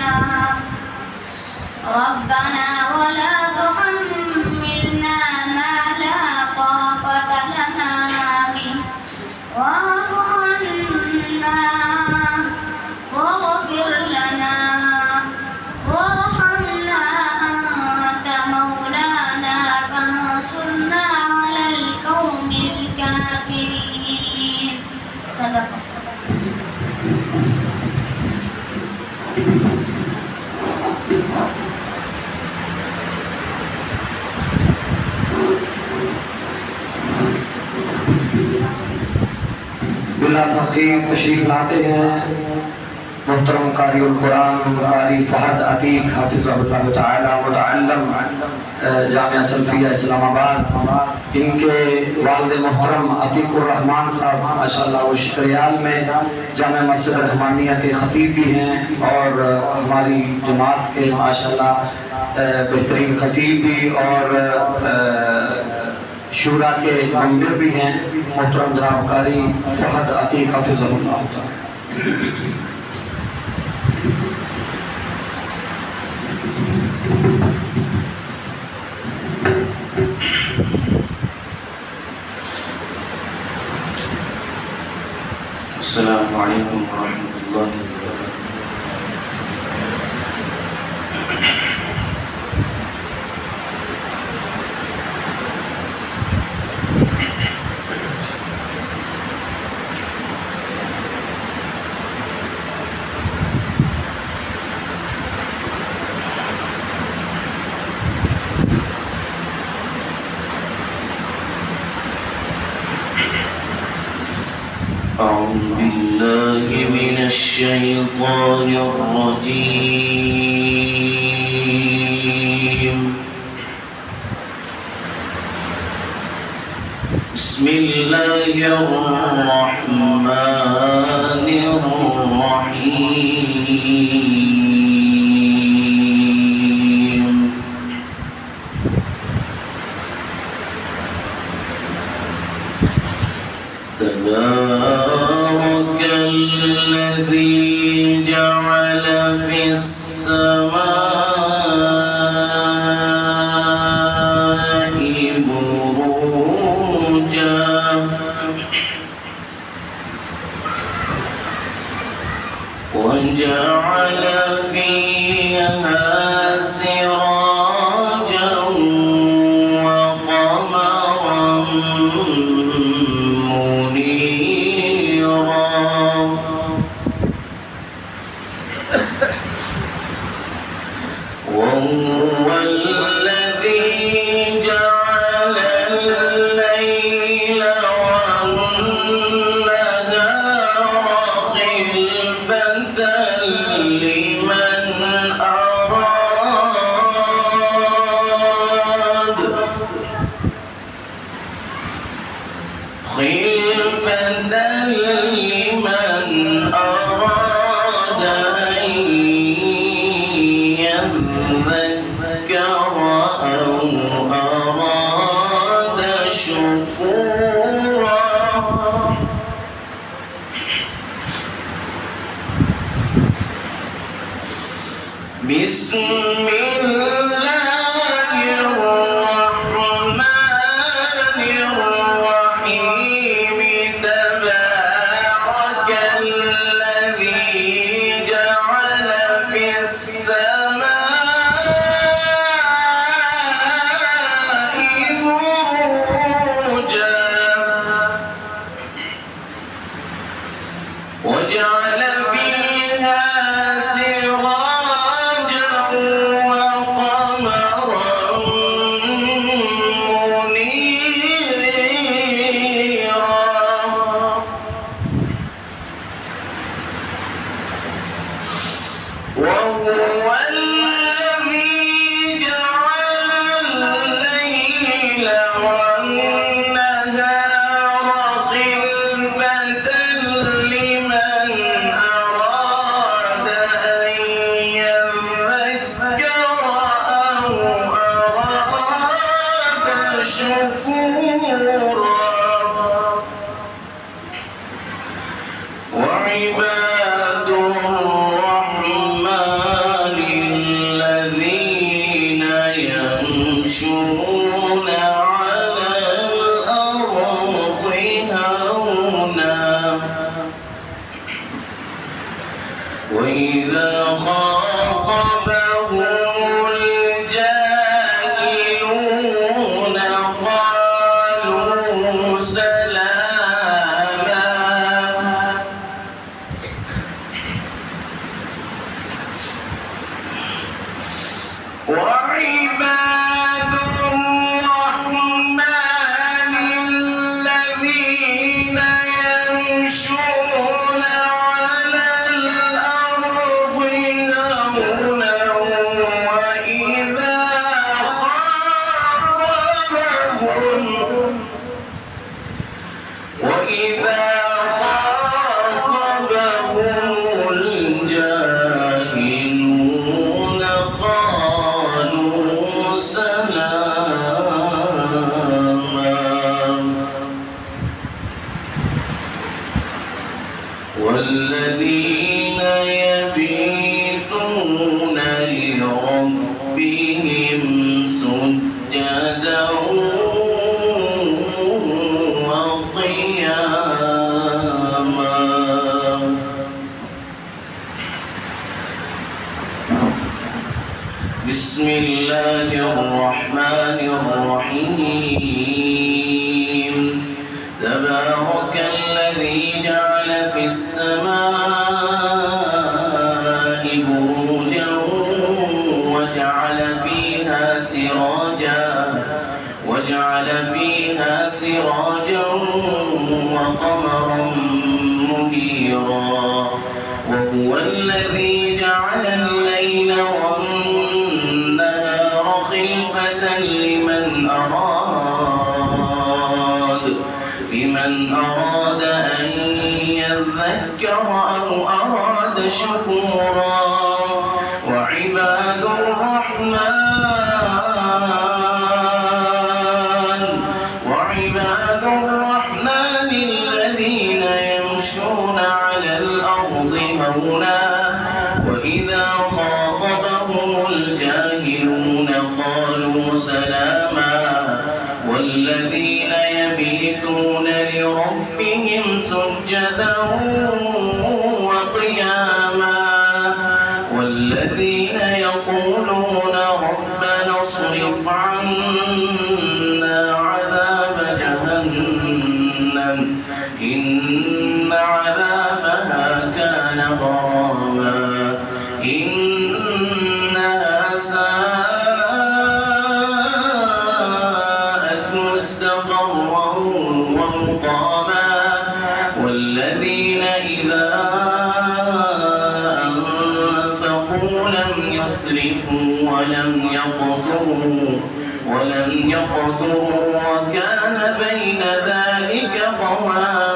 لنا ربنا ولا تحملنا ما لا طاقة لنا به واعف عنا واغفر لنا وارحمنا أنت مولانا فانصرنا على القوم الكافرين. صدق. बिला तखीर तशरीफ लाते हैं मोहतरम कारी उल कुरान कारी फहद अतीक हाफिज़हुल्लाह तआला मुतअल्लिम जामिया सल्फिया इस्लामाबाद। इनके वालिद मोहतरम अतीकुर रहमान साहब माशाअल्लाह वो शिकरियाल में जामिया मस्जिद रहमानिया के खतीब भी हैं और हमारी जमात के माशाअल्लाह बेहतरीन खतीब भी और शूरा के मेंबर भी हैं मोहतरम जनाब कारी फहद अतीक हाफिज़हुल्लाह तआला। अस्सलामु अलैकुम वरहमतुल्लाहि वबरकातुहू। أعوذ بالله من الشيطان الرجيم. بسم الله الرحمن الرحيم. تبارك الذي جعل في السماء بروجا وجعل فيها سراجا وقمرا وهو الذي جعل الليل والنهار خلفة لمن أراد أن يذكر أو أراد شكورا. بسم الله الرحمن الرحيم. تبارك الذي جعل في السماء بروجا وجعل فيها سراجا وقمرا منيرا. وهو الذي جعل الليل والنهار خلفة لمن أراد أن يذكر أو أراد شكورا. وعباد الرحمن وإذا خاطبهم الجاهلون قالوا سلاما وعباد الرحمن الذين يمشون على الأرض هونا وإذا خاطبهم الجاهلون قالوا سلاما والذين يبيتون لربهم سجدا وقياما بسم الله الرحمن الرحيم تبارك الذي جعل في السماء بروجا وجعل فيها سراجا وقمرا منيرا وهو الذي جعل الليل والنهار خلفة لمن أراد أن يذكر أو أراد شكورا وعباد الرحمن الذين يمشون على الأرض هونا وإذا خاطبهم الجاهلون قالوا سلاما والذين يبيتون لربهم سجدا وقياما والذين يقولون ربنا اصرف عنا عذاب جهنم إن عذابها كان غراما إنها ساءت مستقرا ومقاما والذين إذا أنفقوا لم يسرفوا ولم يقتروا وكان بين ذلك قواما